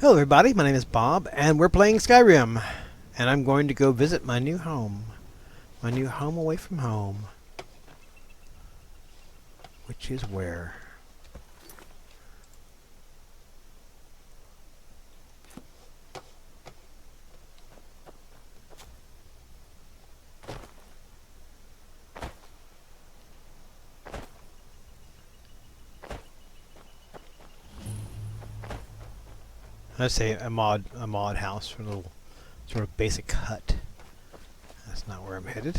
Hello everybody, my name is Bob, and we're playing Skyrim. And I'm going to go visit my new home. My new home away from home. Which is where? Let's say a mod house for a little sort of basic hut. That's not where I'm headed.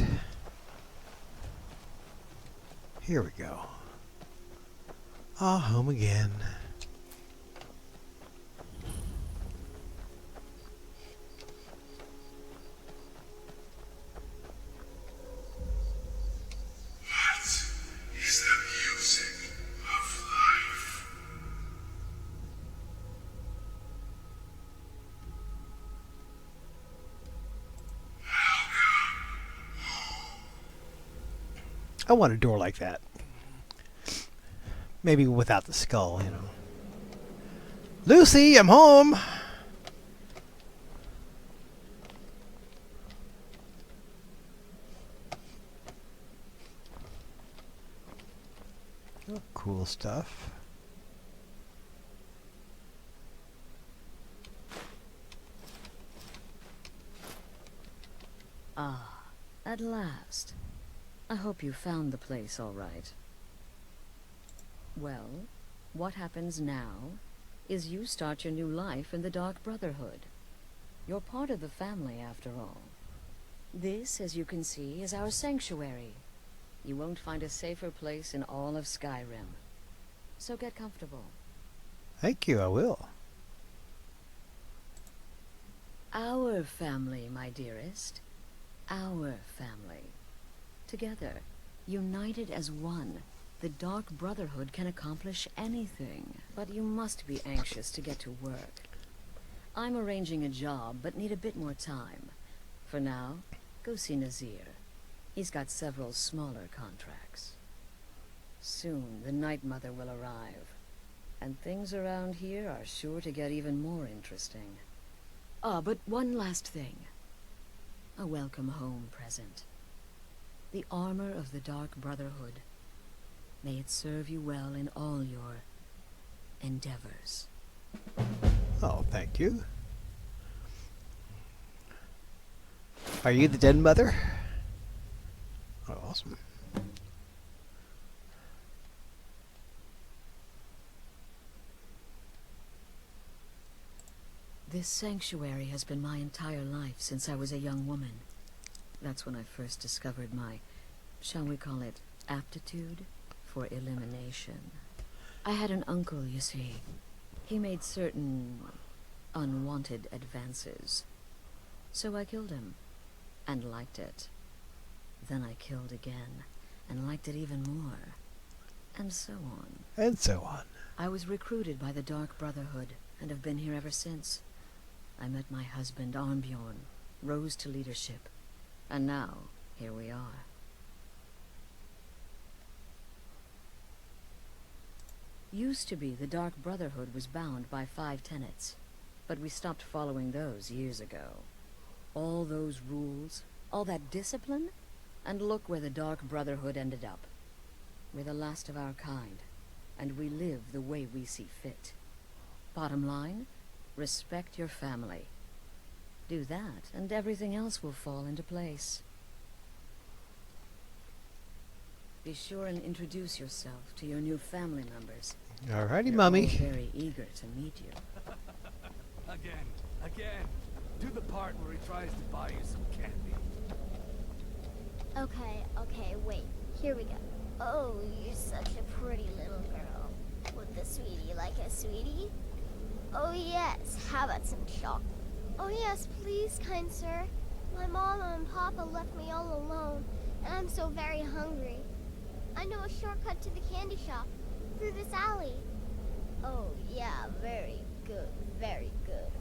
Here we go. Ah, home again. I want a door like that. Maybe without the skull, you know. Lucy, I'm home! Oh, cool stuff. Ah, at last. I hope you found the place all right. Well, what happens now is you start your new life in the Dark Brotherhood. You're part of the family, after all. This, as you can see, is our sanctuary. You won't find a safer place in all of Skyrim. So get comfortable. Thank you, I will. Our family, my dearest. Our family. Together, united as one, the Dark Brotherhood can accomplish anything. But you must be anxious to get to work. I'm arranging a job, but need a bit more time. For now, go see Nazir. He's got several smaller contracts. Soon, the Night Mother will arrive. And things around here are sure to get even more interesting. Ah, but one last thing. A welcome home present. The armor of the Dark Brotherhood. May it serve you well in all your endeavors. Oh, thank you. Are you the dead mother? Oh, awesome. This sanctuary has been my entire life since I was a young woman. That's when I first discovered my, shall we call it, aptitude for elimination. I had an uncle, you see. He made certain unwanted advances. So I killed him, and liked it. Then I killed again, and liked it even more. And so on. And so on. I was recruited by the Dark Brotherhood, and have been here ever since. I met my husband, Armbjorn, rose to leadership. And now, here we are. Used to be, the Dark Brotherhood was bound by 5 tenets, but we stopped following those years ago. All those rules, all that discipline, and look where the Dark Brotherhood ended up. We're the last of our kind, and we live the way we see fit. Bottom line, respect your family. Do that, and everything else will fall into place. Be sure and introduce yourself to your new family members. Alrighty, They're Mummy. all very eager to meet you. Again. Do the part where he tries to buy you some candy. Okay, wait. Here we go. Oh, you're such a pretty little girl. Would the sweetie like a sweetie? Oh yes, how about some chocolate? Oh yes, please, kind sir. My mama and papa left me all alone, and I'm so very hungry. I know a shortcut to the candy shop, through this alley. Oh yeah, very good, very good.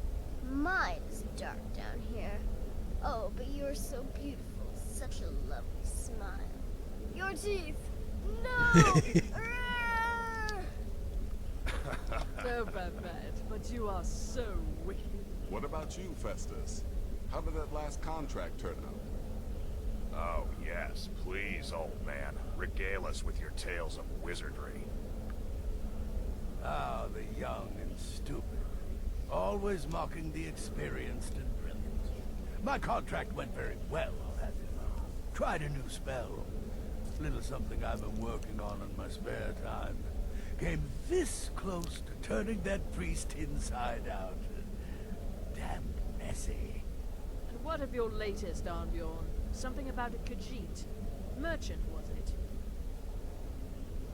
Mine's dark down here. Oh, but you're so beautiful, such a lovely smile. Your teeth! No! So bad. but you are so wicked. What about you, Festus? How did that last contract turn out? Oh, yes. Please, old man. Regale us with your tales of wizardry. Ah, the young and stupid. Always mocking the experienced and brilliant. My contract went very well, I'll have you know. Tried a new spell. Little something I've been working on in my spare time. Came this close to turning that priest inside out. Damn messy. And what of your latest, Arnbjorn? Something about a Khajiit. Merchant, was it?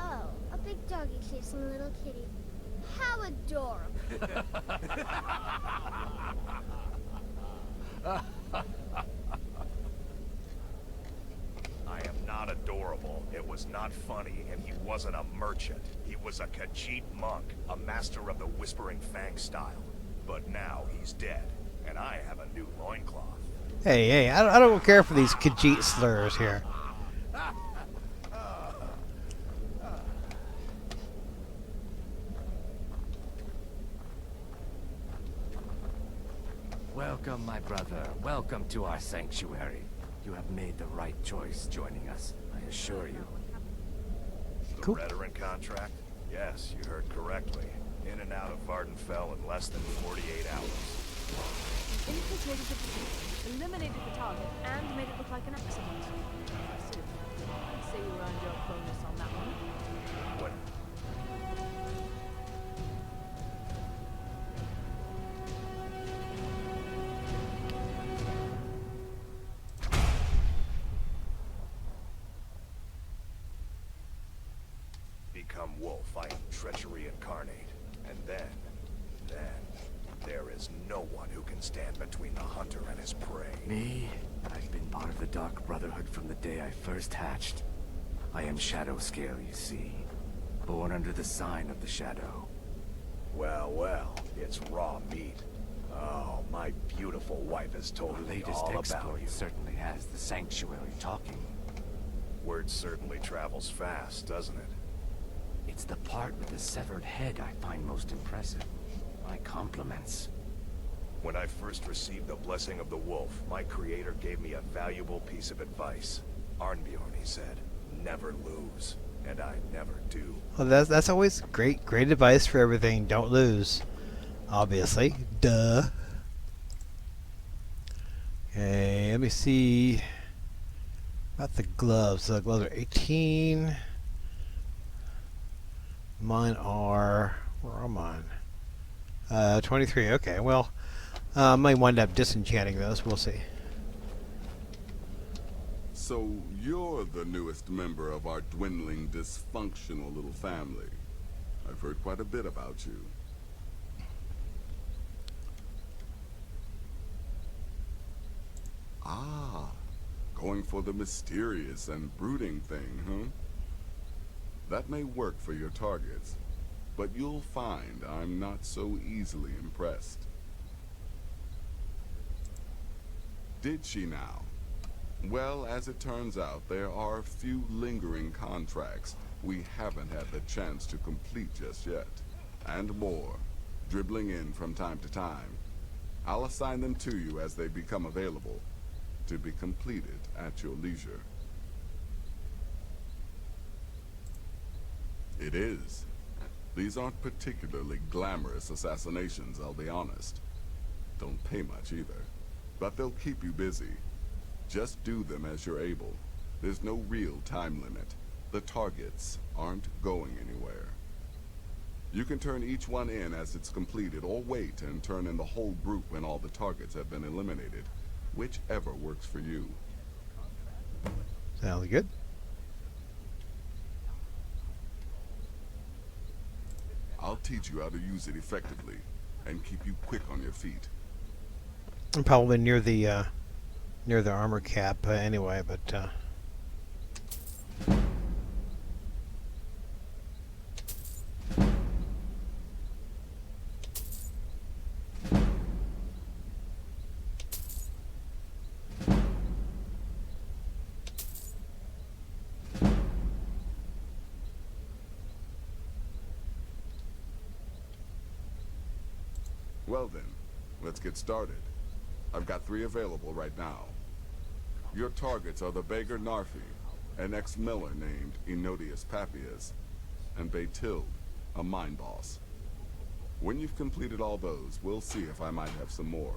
Oh, a big doggy chasing a little kitty. How adorable. I am not adorable. It was not funny, and he wasn't a merchant. He was a Khajiit monk, a master of the Whispering Fang style. But now he's dead, and I have a new loincloth. Hey, I don't care for these Khajiit slurs here. Welcome, my brother. Welcome to our sanctuary. You have made the right choice joining us, I assure you. The Cool. veteran contract? Yes, you heard correctly. In and out of Vardenfell in less than 48 hours. Infiltrated the position, eliminated the target, and made it look like an accident. Impressive. I'd say you earned your bonus on that one. What? Become wolf, I am treachery incarnate. And then, there is no one who can stand between the hunter and his prey. Me? I've been part of the Dark Brotherhood from the day I first hatched. I am Shadow Scale, you see. Born under the sign of the Shadow. Well, it's raw meat. Oh, my beautiful wife has told Our me latest all about exploit you. certainly has the sanctuary talking. Word certainly travels fast, doesn't it? It's the part with the severed head I find most impressive. My compliments. When I first received the blessing of the wolf, my creator gave me a valuable piece of advice. Arnbjorn, he said, never lose. And I never do. Well, that's always great advice for everything. Don't lose. Obviously. Duh. Okay, let me see about the gloves. The gloves are 18. Mine are... Where are mine? 23. Okay, well, I might wind up disenchanting those. We'll see. So you're the newest member of our dwindling, dysfunctional little family. I've heard quite a bit about you. Ah, going for the mysterious and brooding thing, huh? That may work for your targets, but you'll find I'm not so easily impressed. Did she now? Well, as it turns out, there are a few lingering contracts we haven't had the chance to complete just yet. And more, dribbling in from time to time. I'll assign them to you as they become available, to be completed at your leisure. It is. These aren't particularly glamorous assassinations, I'll be honest. Don't pay much either, but they'll keep you busy. Just do them as you're able. There's no real time limit. The targets aren't going anywhere. You can turn each one in as it's completed, or wait and turn in the whole group when all the targets have been eliminated. Whichever works for you. Sounds good. I'll teach you how to use it effectively, and keep you quick on your feet. I'm probably near the armor cap anyway, but Well then, let's get started. I've got 3 available right now. Your targets are the beggar Narfi, an ex-miller named Enodius Papias, and Baytild, a mine boss. When you've completed all those, we'll see if I might have some more.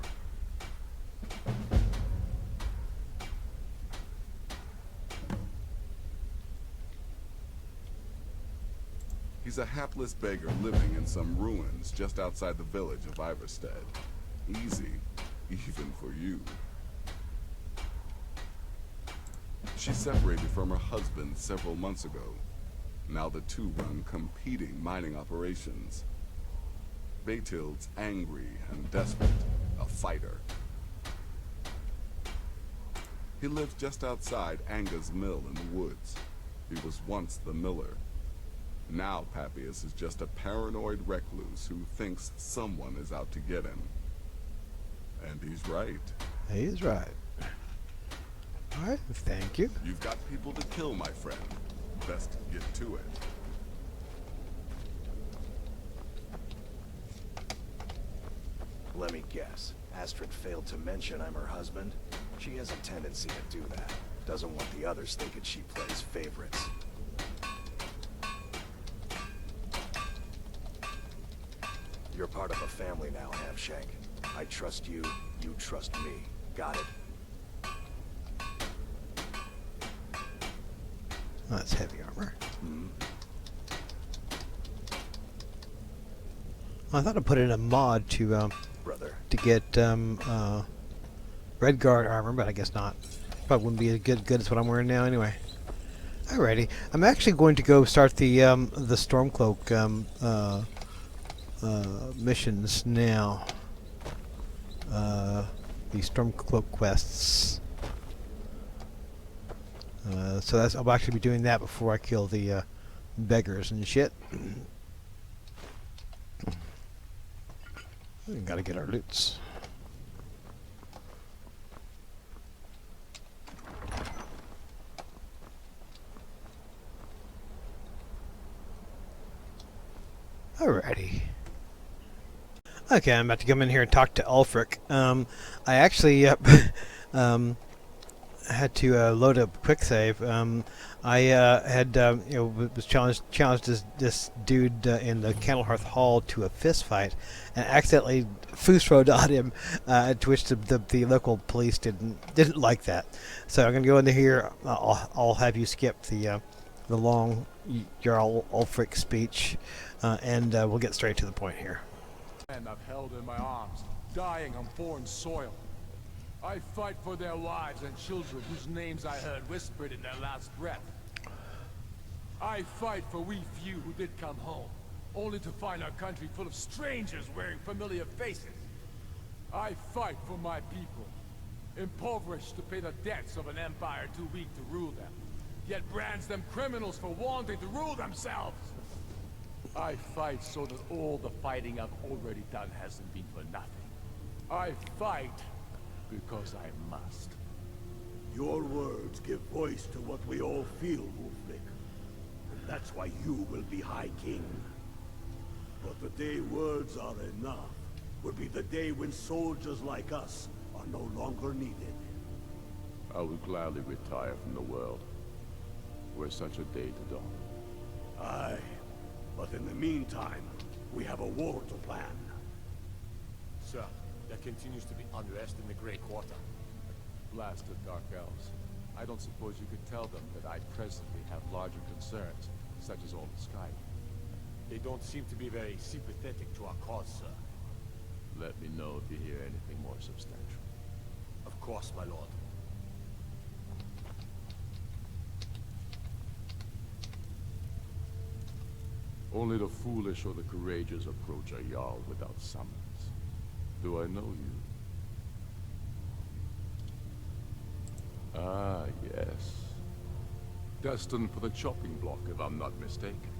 He's a hapless beggar living in some ruins just outside the village of Iverstead. Easy, even for you. She separated from her husband several months ago. Now the two run competing mining operations. Baytild's angry and desperate, a fighter. He lives just outside Anga's mill in the woods. He was once the miller. Now Papias is just a paranoid recluse who thinks someone is out to get him. And he's right. He is right. Alright, thank you. You've got people to kill, my friend. Best get to it. Let me guess. Astrid failed to mention I'm her husband? She has a tendency to do that. Doesn't want the others thinking she plays favorites. You're part of a family now, Hamshank. I trust you, you trust me. Got it? Oh, that's heavy armor. I thought I put in a mod to Brother. get red guard armor, but I guess not. Probably wouldn't be as good as what I'm wearing now anyway. Alrighty, I'm actually going to go start the Stormcloak missions now. The Stormcloak quests. So I'll actually be doing that before I kill the beggars and shit. We gotta get our loots. Alrighty. Okay, I'm about to come in here and talk to Alfrick. I actually had to load up quick save. I had was challenged this dude in the Candlehearth Hall to a fist fight, and accidentally Fusroed on him, to which the local police didn't like that. So I'm gonna go into here. I'll have you skip the long Jarl Alfrick speech, and we'll get straight to the point here. Men I've held in my arms, dying on foreign soil. I fight for their wives and children whose names I heard whispered in their last breath. I fight for we few who did come home, only to find our country full of strangers wearing familiar faces. I fight for my people, impoverished to pay the debts of an empire too weak to rule them, yet brands them criminals for wanting to rule themselves. I fight so that all the fighting I've already done hasn't been for nothing. I fight because I must. Your words give voice to what we all feel, Wolflick. And that's why you will be High King. But the day words are enough will be the day when soldiers like us are no longer needed. I would gladly retire from the world, were such a day to dawn. Aye, but in the meantime, we have a war to plan. Sir, there continues to be unrest in the Grey Quarter. Blasted Dark Elves. I don't suppose you could tell them that I presently have larger concerns, such as all the Skyrim. They don't seem to be very sympathetic to our cause, sir. Let me know if you hear anything more substantial. Of course, my lord. Only the foolish or the courageous approach a Jarl without summons. Do I know you? Ah, yes. Destined for the chopping block, if I'm not mistaken.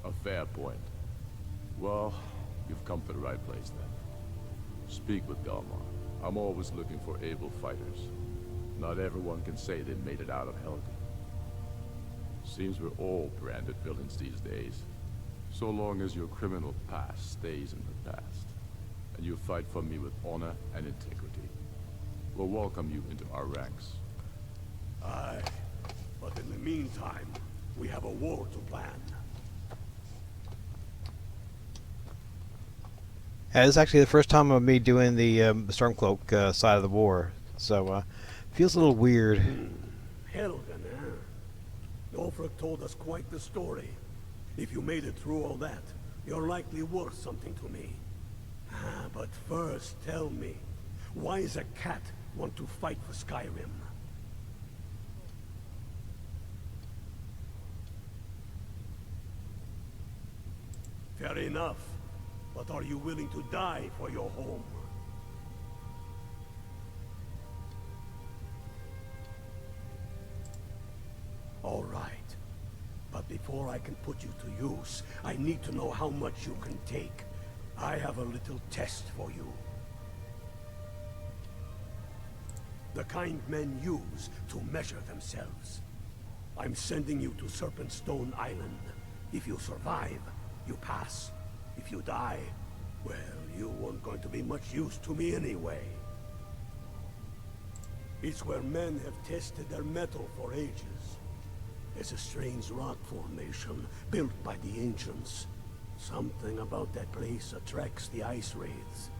A fair point. Well, you've come to the right place then. Speak with Galmar. I'm always looking for able fighters. Not everyone can say they made it out of Helgen. Seems we're all branded villains these days. So long as your criminal past stays in the past, and you fight for me with honor and integrity, we'll welcome you into our ranks. Aye, but in the meantime, we have a war to plan. Yeah, this is actually the first time of me doing the Stormcloak side of the war, so feels a little weird. Helgen, huh? Alfrick told us quite the story. If you made it through all that, you're likely worth something to me. But first, tell me, why does a cat want to fight for Skyrim? Fair enough. But are you willing to die for your home? All right. But before I can put you to use, I need to know how much you can take. I have a little test for you. The kind men use to measure themselves. I'm sending you to Serpentstone Island. If you survive, you pass. If you die, well, you weren't going to be much use to me anyway. It's where men have tested their metal for ages. It's a strange rock formation built by the ancients. Something about that place attracts the ice wraiths.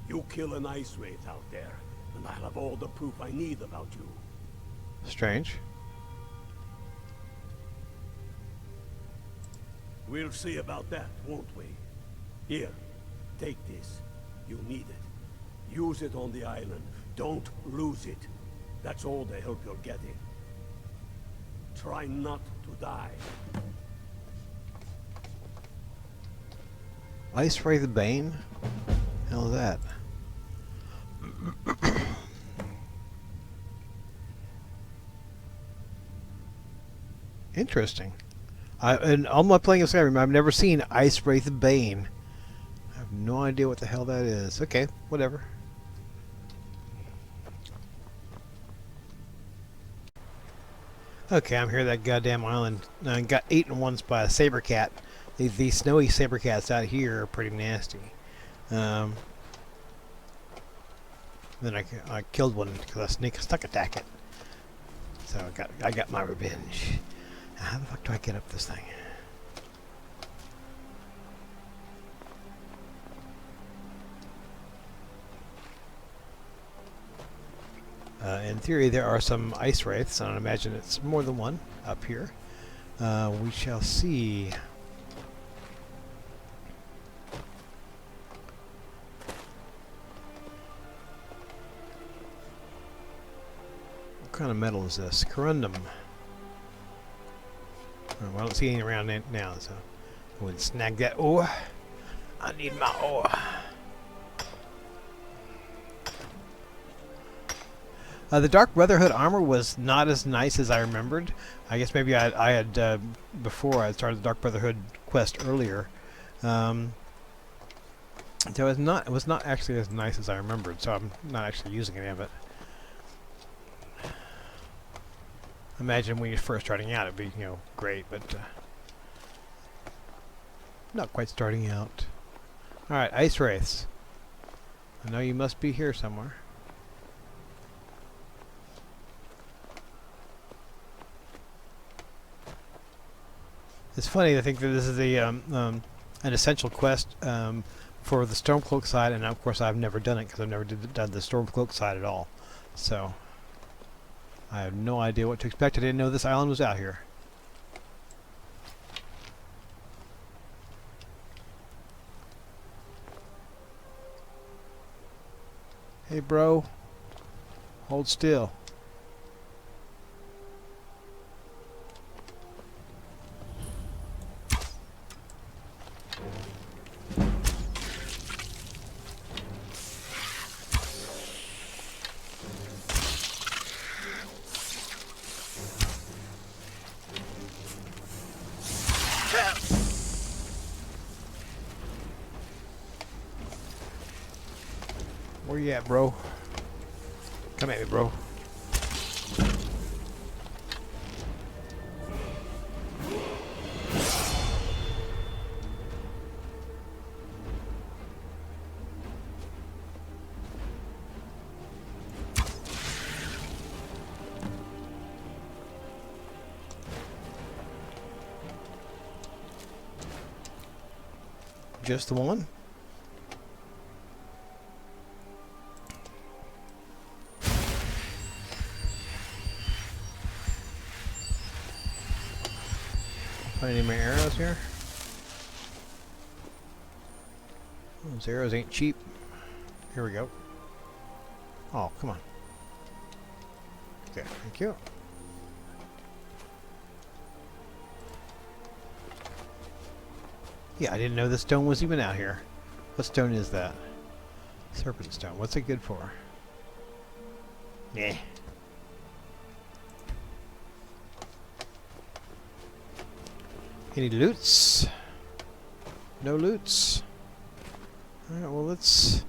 You kill an ice wraith out there, and I'll have all the proof I need about you. Strange. We'll see about that, won't we? Here, take this. You need it. Use it on the island. Don't lose it. That's all the help you're getting. Try not to die. Ice Wraith Bane? Hell is that? Interesting. And all my playing of Skyrim, I've never seen Ice Wraith Bane. I have no idea what the hell that is. Okay, whatever. Okay, I'm here at that goddamn island. I got eaten once by a saber cat. These snowy saber cats out here are pretty nasty. Then I killed one because I snuck attack it. So I got my revenge. Now, how the fuck do I get up this thing? In theory, there are some ice wraiths, and I imagine it's more than one up here. We shall see. What kind of metal is this? Corundum. Well, I don't see any around it now, so I would snag that ore. I need my ore. The Dark Brotherhood armor was not as nice as I remembered. I guess maybe I had before I started the Dark Brotherhood quest earlier. So it was not actually as nice as I remembered. So I'm not actually using any of it. Imagine when you're first starting out, it'd be great, but not quite starting out. All right, ice wraiths. I know you must be here somewhere. It's funny to think that this is an essential quest for the Stormcloak side, and of course I've never done it because I've never done the Stormcloak side at all. So I have no idea what to expect. I didn't know this island was out here. Hey bro, hold still. Where you at, bro? Come at me, bro. Just the one? Find any more arrows here? Those arrows ain't cheap. Here we go. Oh, come on. Okay, thank you. Yeah, I didn't know the stone was even out here. What stone is that? Serpent stone. What's it good for? Nah. Any loots? No loots. Alright, well let's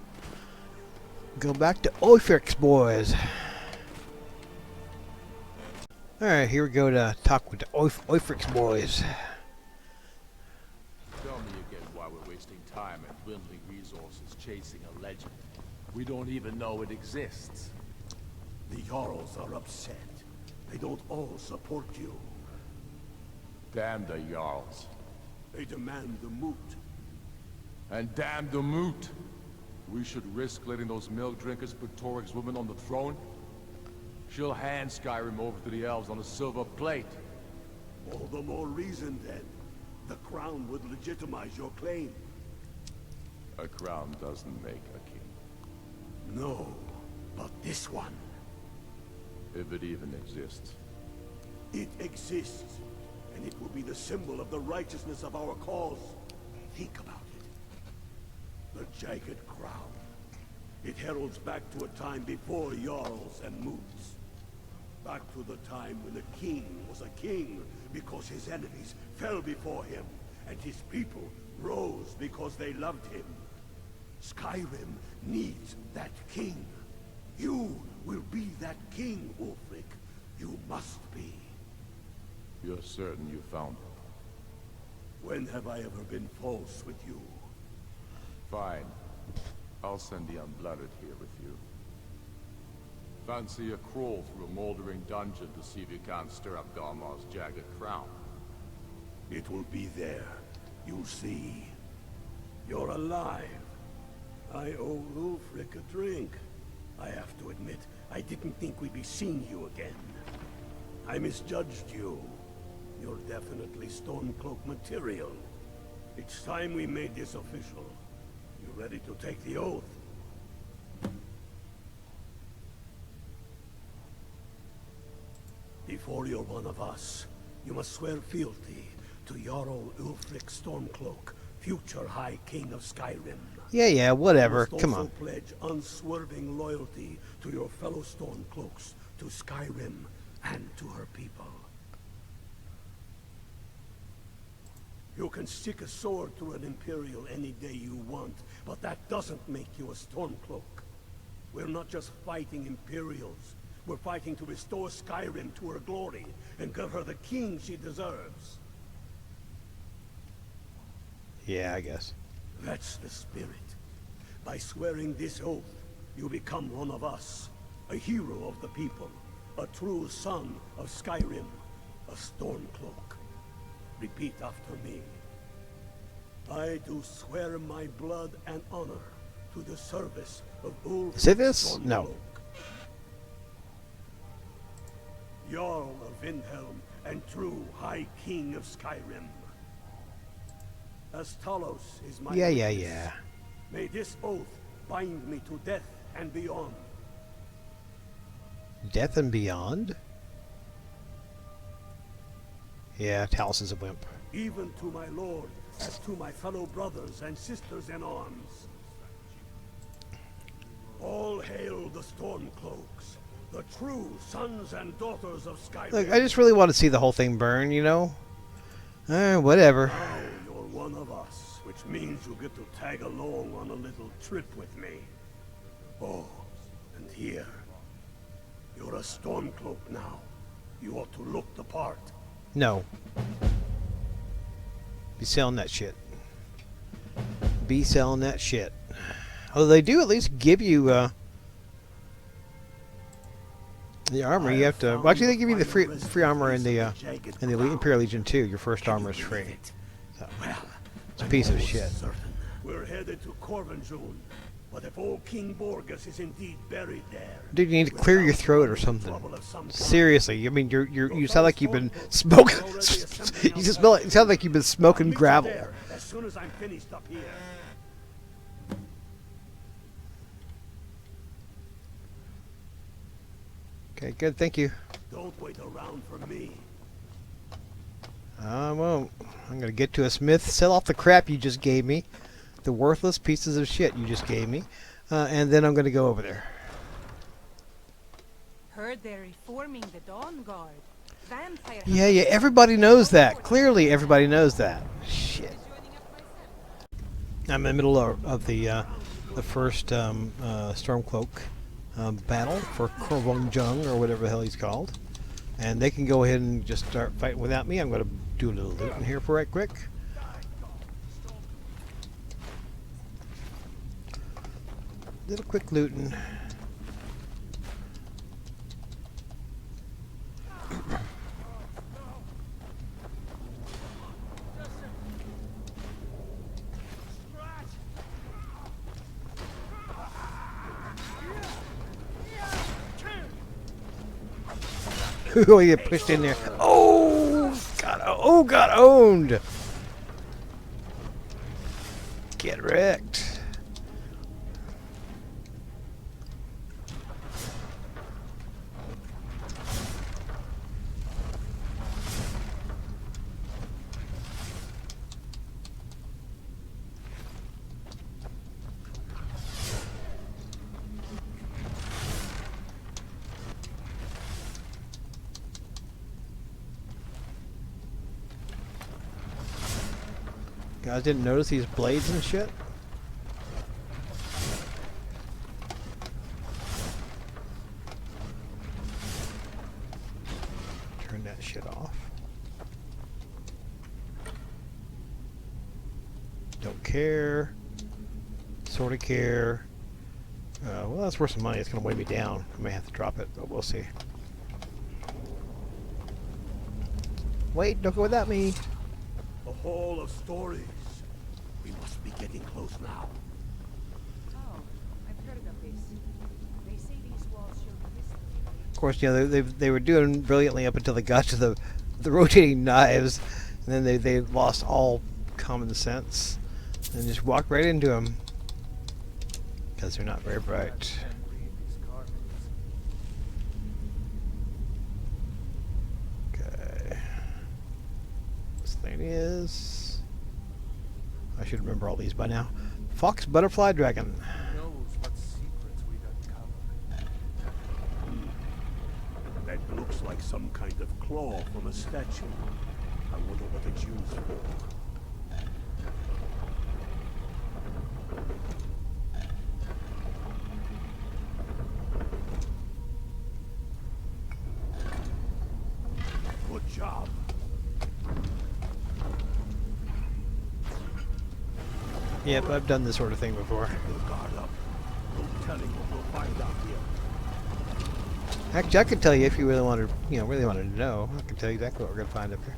go back to Aetherial's boys. Alright, here we go to talk with the Aetherial's boys. Tell me again why we're wasting time and dwindling resources chasing a legend. We don't even know it exists. The Jarls are upset. They don't all support you. Damn the Jarls. They demand the moot. And damn the moot. We should risk letting those milk drinkers put Toryg's woman on the throne? She'll hand Skyrim over to the elves on a silver plate. All the more reason then. The crown would legitimize your claim. A crown doesn't make a king. No, but this one. If it even exists. It exists. And it will be the symbol of the righteousness of our cause. Think about it. The Jagged Crab. It heralds back to a time before Jarls and Moots. Back to the time when the king was a king because his enemies fell before him, and his people rose because they loved him. Skyrim needs that king. You will be that king, Alfrick. You must be. You're certain you found it? When have I ever been false with you? Fine. I'll send the Unblooded here with you. Fancy a crawl through a moldering dungeon to see if you can't stir up Garmar's jagged crown. It will be there. You'll see. You're alive. I owe Ulfric a drink. I have to admit, I didn't think we'd be seeing you again. I misjudged you. You're definitely Stormcloak material. It's time we made this official. You ready to take the oath? Before you're one of us, you must swear fealty to Jarl Ulfric Stormcloak, future High King of Skyrim. Yeah, whatever. Come on. You must also pledge unswerving loyalty to your fellow Stormcloaks, to Skyrim, and to her people. You can stick a sword through an Imperial any day you want, but that doesn't make you a Stormcloak. We're not just fighting Imperials. We're fighting to restore Skyrim to her glory and give her the king she deserves. Yeah, I guess. That's the spirit. By swearing this oath, you become one of us, a hero of the people, a true son of Skyrim, a Stormcloak. Repeat after me. I do swear my blood and honor to the service of Ulfric Sithis? Stormcloak, No. Jarl of Windhelm and true High King of Skyrim. As Talos is my witness, Yeah. may this oath bind me to death and beyond. Death and beyond? Yeah, Talos is a wimp. Even to my lord, as to my fellow brothers and sisters in arms. All hail the Stormcloaks, the true sons and daughters of Skyrim. Look, I just really want to see the whole thing burn, you know? Whatever. Now you're one of us, which means you get to tag along on a little trip with me. Oh, and here. You're a Stormcloak now. You ought to look the part. No. Be selling that shit. Be selling that shit. Although they do at least give you the armor. You have to. Well, actually, they give you the free armor in the Imperial Legion too. Your first armor is free. So, it's a piece of shit. We're headed to Corvinjune. But if old King Borgus is indeed buried there... Dude, you need to clear your throat or something. Seriously, I mean, you sound like you've been smoking. You just smell. It sounds like you've been smoking gravel. As soon as I'm finished up here. Okay, good. Thank you. Don't wait around for me. I won't. I'm gonna get to a smith, sell off the crap you just gave me, the worthless pieces of shit you just gave me, and then I'm gonna go over there. Heard they're reforming the Dawn Guard. Vampire. Yeah. Everybody knows that. Clearly, everybody knows that. Shit. I'm in the middle of the first Stormcloak battle for Corvinjune or whatever the hell he's called, and they can go ahead and just start fighting without me. I'm gonna do a little looting here for right quick. Little quick looting. Oh, you get pushed in there. Oh, got owned. Get wrecked. Guys didn't notice these blades and shit? Turn that shit off. Don't care. Sorta care. Well, that's worth some money. It's gonna weigh me down. I may have to drop it, but we'll see. Wait, don't go without me. A hall of stories. We must be getting close now. Oh, I've heard of this. They say these walls show history. Of course, you know, they were doing brilliantly up until they got to the rotating knives, and then they lost all common sense and just walked right into them because they're not very bright. Okay, this thing is. I should remember all these by now. Fox, butterfly, dragon. Who knows what secrets we've uncovered. That looks like some kind of claw from a statue. I wonder what it's used for. Good job. Yep, I've done this sort of thing before. Guard up. No telling what we'll find out here. Actually, I could tell you if you really wanted, really wanted to know. I can tell you exactly what we're going to find up here.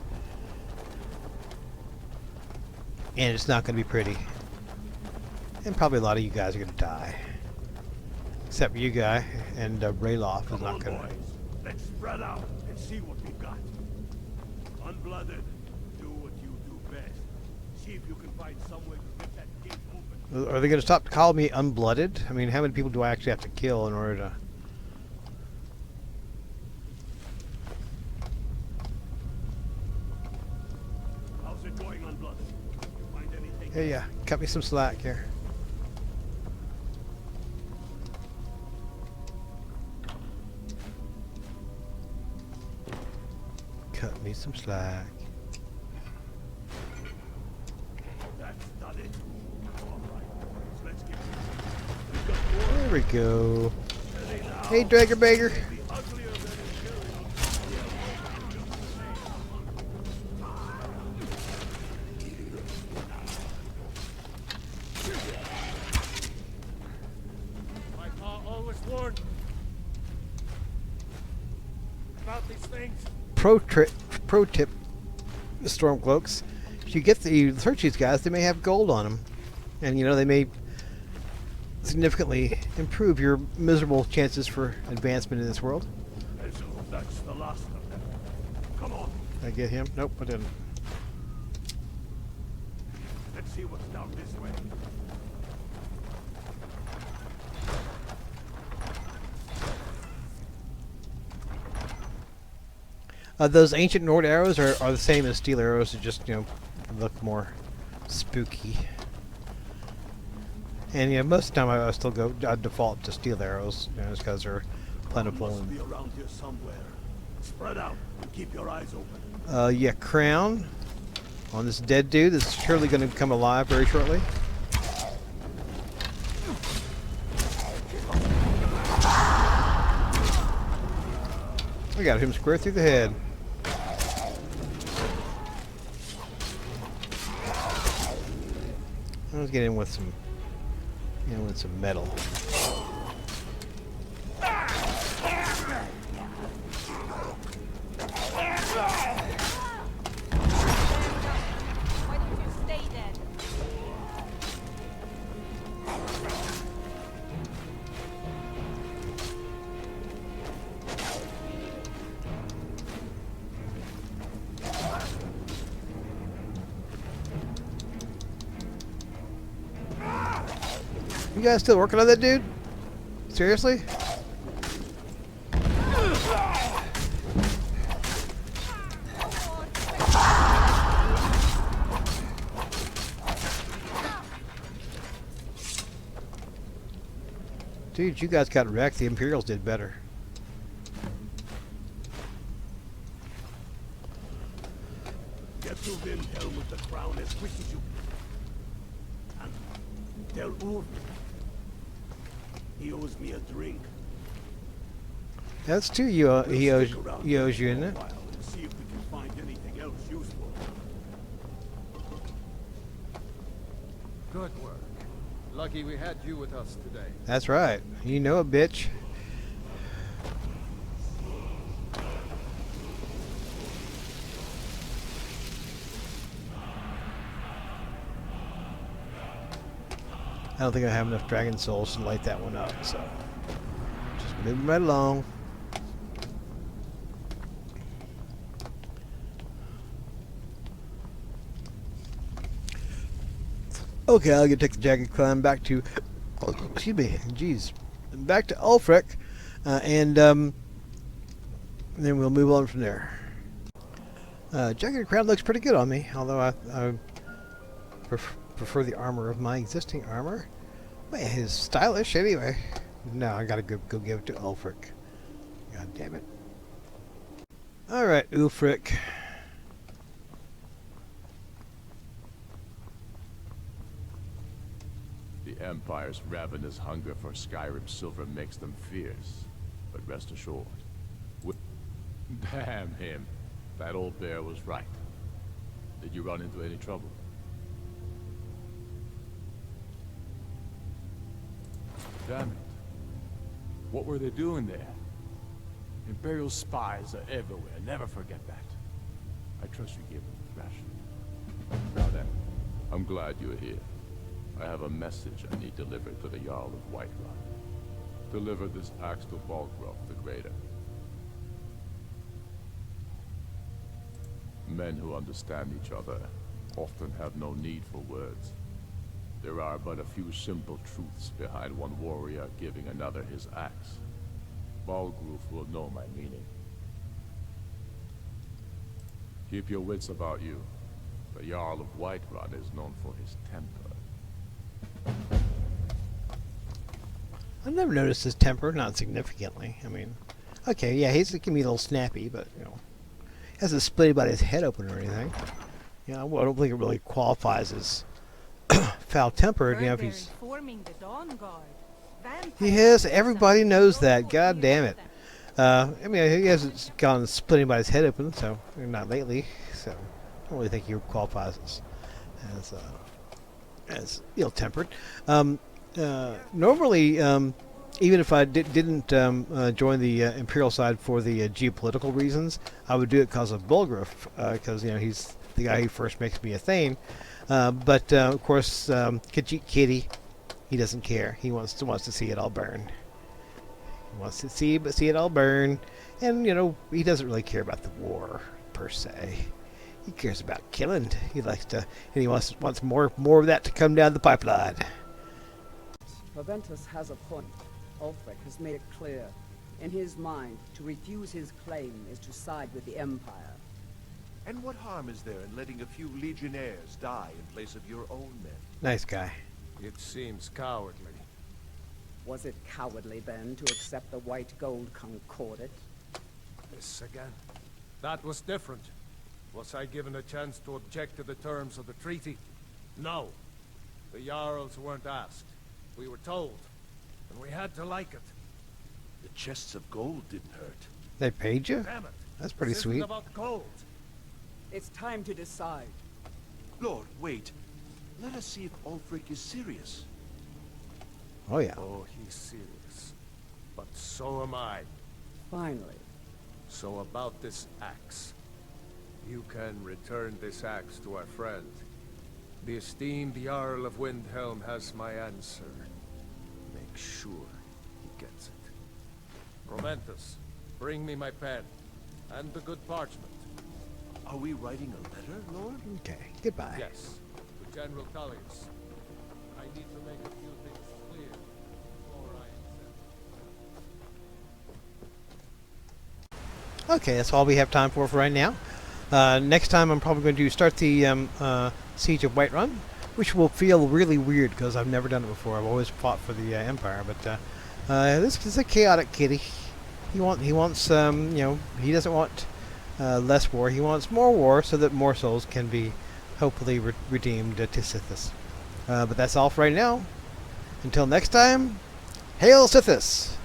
And it's not going to be pretty. And probably a lot of you guys are going to die. Except for you guy, and Rayloff is not going to. Let's spread out and see what we've got. Unblooded, do what you do best. See if you can find some way to get that gate open. Are they going to stop calling me unblooded? I mean, how many people do I actually have to kill in order to... How's it going, Unblooded? You find anything? Hey, yeah, cut me some slack here. Cut me some slack. That's not it. All right, let's get There we go. Hey, Dragger Bagger. My pa always warned about these things. Pro tip, Stormcloaks. If you search these guys, they may have gold on them. And, you know, they may significantly improve your miserable chances for advancement in this world. That's the last of them. Come on. Did I get him? Nope, I didn't. Let's see what's down this way. Those ancient Nord arrows are the same as steel arrows, they just, you know, look more spooky. And yeah, most of the time I still I default to steel arrows, you know, just because they're plentiful. Must And be around here somewhere. Spread out and keep your eyes open. yeah, crown on this dead dude that's surely going to come alive very shortly. I got him square through the head. Let's get in with some, you know, with some metal. Why don't you stay dead? You guys still working on that dude? Seriously? Dude, you guys got wrecked. The Imperials did better. Get to Windhelm with the crown as quick as you can. And tell Ulf he owes me a drink. That's two he owes you, isn't it? And see if we can find anything else useful. Good work. Lucky we had you with us today. That's right. You know it, bitch. I don't think I have enough dragon souls to light that one up, so just moving right along. Okay, I'll get take the Jagger Crab back to, excuse me, jeez, back to Alfrick, and then we'll move on from there. Jagger Crab looks pretty good on me, although I prefer the armor of my existing armor. Man, it's stylish anyway. No, I gotta go give it to Alfrick. God damn it. Alright, Ulfric. The Empire's ravenous hunger for Skyrim silver makes them fierce. But rest assured, damn him. That old bear was right. Did you run into any trouble? Damn it. What were they doing there? Imperial spies are everywhere. Never forget that. I trust you gave them a thrashing. Now then, I'm glad you're here. I have a message I need delivered to the Jarl of Whiterun. Deliver this axe to Balgrove the Greater. Men who understand each other often have no need for words. There are but a few simple truths behind one warrior giving another his axe. Balgrove will know my meaning. Keep your wits about you. The Jarl of Whiterun is known for his temper. I've never noticed his temper, not significantly. I mean, okay, yeah, he can be a little snappy, but, you know, he hasn't split about his head open or anything. You know, I don't think it really qualifies as foul-tempered, you know, if he's... He has, everybody knows that, god damn it. I mean, he hasn't gone splitting by his head open, so, not lately, so I don't really think he qualifies as ill-tempered. Normally, even if I didn't join the Imperial side for the geopolitical reasons, I would do it because of Bulgriff, because he's the guy who first makes me a Thane. But of course, Khajiit Kitty, he doesn't care. He wants to see it all burn. He wants to see it all burn, and he doesn't really care about the war per se. He cares about killing. He likes to, and he wants more of that to come down the pipeline. Proventus has a point. Alfrick has made it clear. In his mind, to refuse his claim is to side with the Empire. And what harm is there in letting a few legionnaires die in place of your own men? Nice guy. It seems cowardly. Was it cowardly, then, to accept the white gold concordat? This again. That was different. Was I given a chance to object to the terms of the treaty? No. The Jarls weren't asked. We were told. And we had to like it. The chests of gold didn't hurt. They paid you? Damn it. That's pretty This sweet. isn't about gold. It's time to decide. Lord, wait. Let us see if Alfrick is serious. Oh yeah. Oh, he's serious. But so am I. Finally. So about this axe. You can return this axe to our friend. The esteemed Jarl of Windhelm has my answer. Make sure he gets it. Proventus, bring me my pen. And the good parchment. Are we writing a letter, Lord? Okay. Goodbye. Yes, to General Tullius. I need to make a few things clear before I accept. Okay, that's all we have time for right now. Next time I'm probably going to start the Siege of Whiterun, which will feel really weird because I've never done it before. I've always fought for the Empire, but this is a chaotic kitty. He wants he doesn't want less war. He wants more war so that more souls can be hopefully redeemed to Sithis. But that's all for right now. Until next time, Hail Sithis!